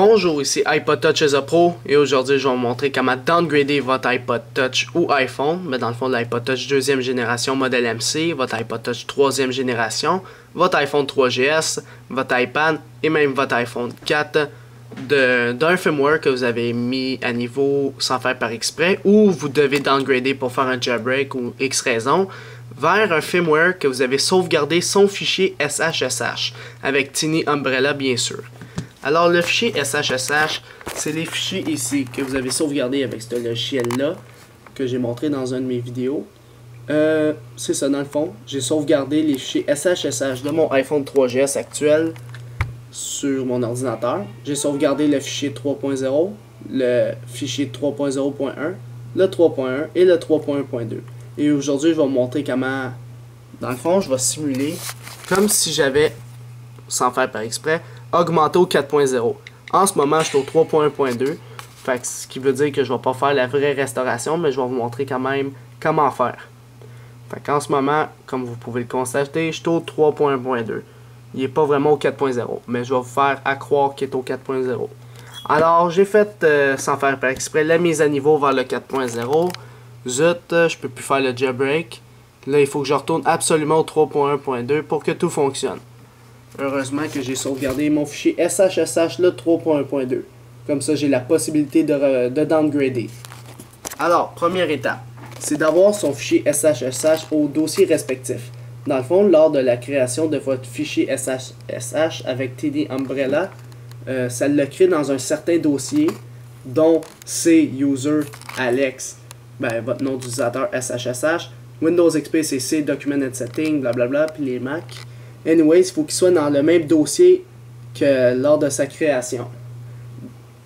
Bonjour, ici iPod Touch as a Pro et aujourd'hui je vais vous montrer comment downgrader votre iPod Touch ou iPhone, mais dans le fond l'iPod Touch 2e génération modèle MC, votre iPod Touch 3e génération, votre iPhone 3GS, votre iPad et même votre iPhone 4 d'un firmware que vous avez mis à niveau sans faire par exprès ou vous devez downgrader pour faire un jailbreak ou X raison vers un firmware que vous avez sauvegardé son fichier SHSH avec Tiny Umbrella bien sûr. Alors le fichier SHSH, c'est les fichiers ici que vous avez sauvegardés avec ce logiciel-là que j'ai montré dans une de mes vidéos. C'est ça dans le fond, j'ai sauvegardé les fichiers SHSH de mon iPhone 3GS actuel sur mon ordinateur. J'ai sauvegardé le fichier 3.0, le fichier 3.0.1, le 3.1 et le 3.1.2. Et aujourd'hui, je vais vous montrer comment, dans le fond, je vais simuler comme si j'avais, sans faire par exprès, augmenté au 4.0. En ce moment, je suis au 3.1.2, ce qui veut dire que je ne vais pas faire la vraie restauration, mais je vais vous montrer quand même comment faire. En ce moment, comme vous pouvez le constater, je suis au 3.1.2. Il n'est pas vraiment au 4.0, mais je vais vous faire à croire qu'il est au 4.0. Alors, j'ai fait, sans faire par exprès, la mise à niveau vers le 4.0. Zut, je peux plus faire le jailbreak. Là, il faut que je retourne absolument au 3.1.2 pour que tout fonctionne. Heureusement que j'ai sauvegardé mon fichier SHSH le 3.1.2. Comme ça, j'ai la possibilité de downgrader. Alors, première étape, c'est d'avoir son fichier SHSH au dossier respectif. Dans le fond, lors de la création de votre fichier SHSH avec Tiny Umbrella, ça le crée dans un certain dossier, dont c'est user Alex, votre nom d'utilisateur SHSH, Windows XP c'est C, Document and Setting, blablabla, puis les Mac. Anyways, il faut qu'il soit dans le même dossier que lors de sa création.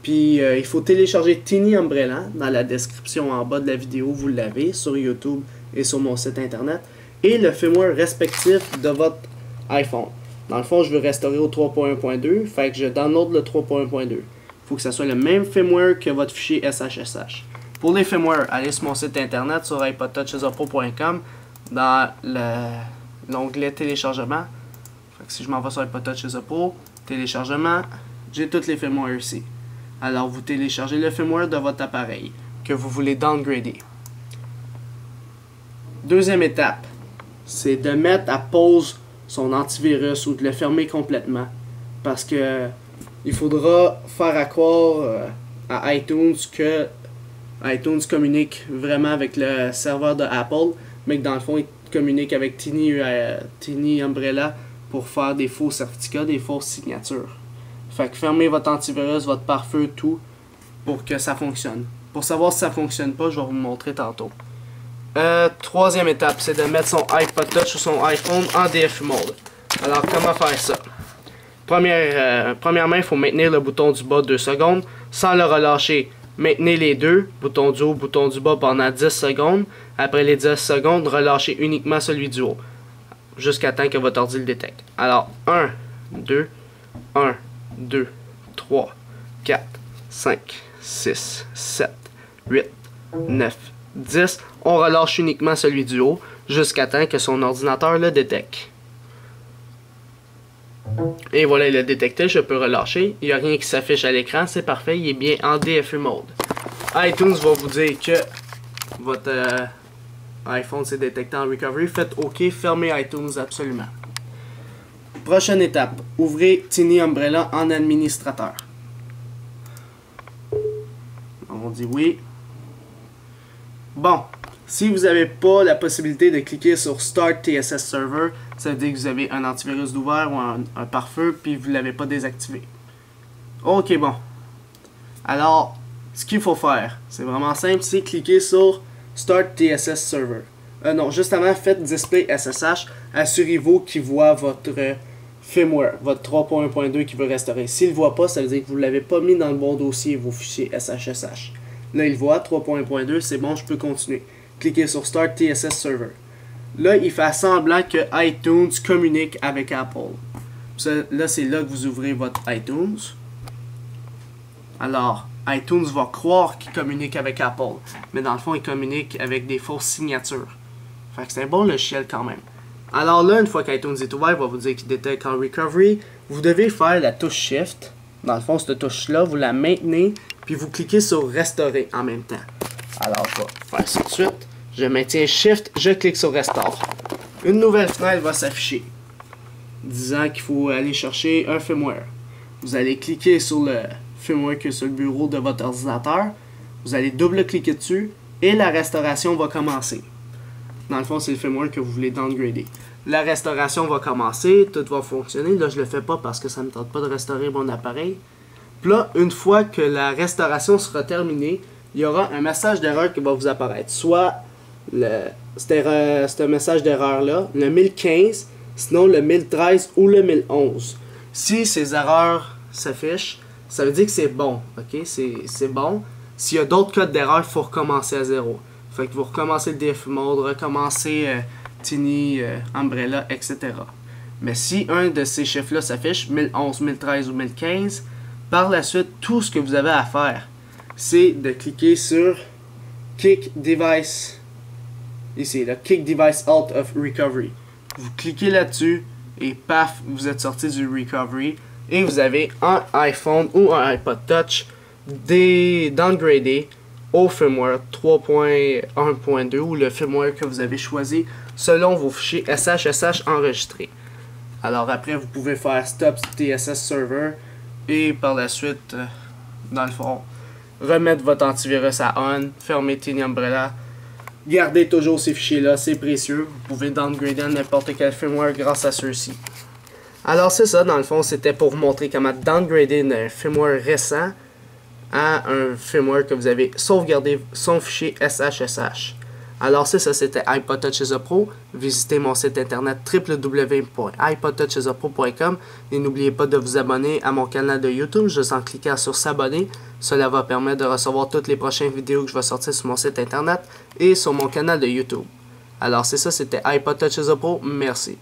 Puis, il faut télécharger Tiny Umbrella dans la description en bas de la vidéo, vous l'avez sur YouTube et sur mon site internet. Et le firmware respectif de votre iPhone. Dans le fond, je veux restaurer au 3.1.2, fait que je download le 3.1.2. Il faut que ça soit le même firmware que votre fichier SHSH. Pour les firmware, allez sur mon site internet sur iPodTouchAsAPro.com dans l'onglet téléchargement. Si je m'en vais sur iPod Touch as a Pro, téléchargement, j'ai toutes les firmware ici. Alors vous téléchargez le firmware de votre appareil que vous voulez downgrader. Deuxième étape, c'est de mettre à pause son antivirus ou de le fermer complètement. Parce que il faudra faire à croire à iTunes que iTunes communique vraiment avec le serveur de Apple, mais que dans le fond il communique avec Tiny Umbrella pour faire des faux certificats, des fausses signatures. Fait que fermez votre antivirus, votre pare-feu, tout, pour que ça fonctionne. Pour savoir si ça fonctionne pas, je vais vous montrer tantôt. Troisième étape, c'est de mettre son iPod Touch ou son iPhone en DFU mode. Alors, comment faire ça? Premièrement, il faut maintenir le bouton du bas 2 secondes, sans le relâcher. Maintenez les deux, bouton du haut, bouton du bas pendant 10 secondes. Après les 10 secondes, relâchez uniquement celui du haut, jusqu'à temps que votre ordi le détecte. Alors, 1, 2, 1, 2, 3, 4, 5, 6, 7, 8, 9, 10. On relâche uniquement celui du haut, jusqu'à temps que son ordinateur le détecte. Et voilà, il a détecté, je peux relâcher. Il n'y a rien qui s'affiche à l'écran, c'est parfait, il est bien en DFU mode. iTunes va vous dire que votre iPhone s'est détecté en recovery. Faites OK, fermez iTunes absolument. Prochaine étape, ouvrez Tiny Umbrella en administrateur. On dit oui. Bon, si vous n'avez pas la possibilité de cliquer sur Start TSS Server, ça veut dire que vous avez un antivirus d'ouvert ou un pare-feu, puis vous ne l'avez pas désactivé. Ok, bon. Alors, ce qu'il faut faire, c'est vraiment simple, c'est cliquer sur Start TSS Server. Non, juste avant, faites Display SSH. Assurez-vous qu'il voit votre firmware, votre 3.1.2 qui veut restaurer. S'il ne le voit pas, ça veut dire que vous ne l'avez pas mis dans le bon dossier, vos fichiers SHSH. Là, il voit 3.1.2, c'est bon, je peux continuer. Cliquez sur Start TSS Server. Là, il fait semblant que iTunes communique avec Apple. Là, c'est là que vous ouvrez votre iTunes. Alors, iTunes va croire qu'il communique avec Apple, mais dans le fond, il communique avec des fausses signatures. Fait que c'est un bon logiciel quand même. Alors là, une fois qu'iTunes est ouvert, il va vous dire qu'il détecte en recovery. Vous devez faire la touche Shift Dans le fond, cette touche-là, vous la maintenez, puis vous cliquez sur Restaurer en même temps. Alors, je vais faire ça tout de suite. Je maintiens Shift, je clique sur Restore. Une nouvelle fenêtre va s'afficher, disant qu'il faut aller chercher un firmware. Vous allez cliquer sur le firmware qui est sur le bureau de votre ordinateur. Vous allez double-cliquer dessus et la restauration va commencer. Dans le fond, c'est le firmware que vous voulez downgrader. La restauration va commencer, tout va fonctionner. Là, je le fais pas parce que ça ne me tente pas de restaurer mon appareil. Puis là, une fois que la restauration sera terminée, il y aura un message d'erreur qui va vous apparaître. Soit ce message d'erreur-là, le 1015, sinon le 1013 ou le 1011. Si ces erreurs s'affichent, ça veut dire que c'est bon. Ok, c'est bon. S'il y a d'autres codes d'erreur, il faut recommencer à zéro. Fait que vous recommencez le diff mode, recommencez Tiny, Umbrella, etc. Mais si un de ces chiffres-là s'affiche, 1011, 1013 ou 1015, par la suite, tout ce que vous avez à faire, c'est de cliquer sur Kick Device. Ici, le Kick Device Out of Recovery. Vous cliquez là-dessus et paf, vous êtes sorti du recovery et vous avez un iPhone ou un iPod Touch downgradé au firmware 3.1.2 ou le firmware que vous avez choisi selon vos fichiers SSH enregistrés. Alors après, vous pouvez faire Stop TSS Server et par la suite, dans le fond, remettre votre antivirus à on, fermer Tiny Umbrella. Gardez toujours ces fichiers-là, c'est précieux. Vous pouvez downgrader n'importe quel firmware grâce à ceux-ci. Alors c'est ça, dans le fond, c'était pour vous montrer comment downgrader un firmware récent à un firmware que vous avez sauvegardé son fichier SSH. Alors c'est ça, c'était iPod Touch is a Pro. Visitez mon site internet www.ipodtouchisapro.com et n'oubliez pas de vous abonner à mon canal de YouTube juste en cliquant sur s'abonner. Cela va permettre de recevoir toutes les prochaines vidéos que je vais sortir sur mon site internet et sur mon canal de YouTube. Alors c'est ça, c'était iPod Touch is a Pro. Merci.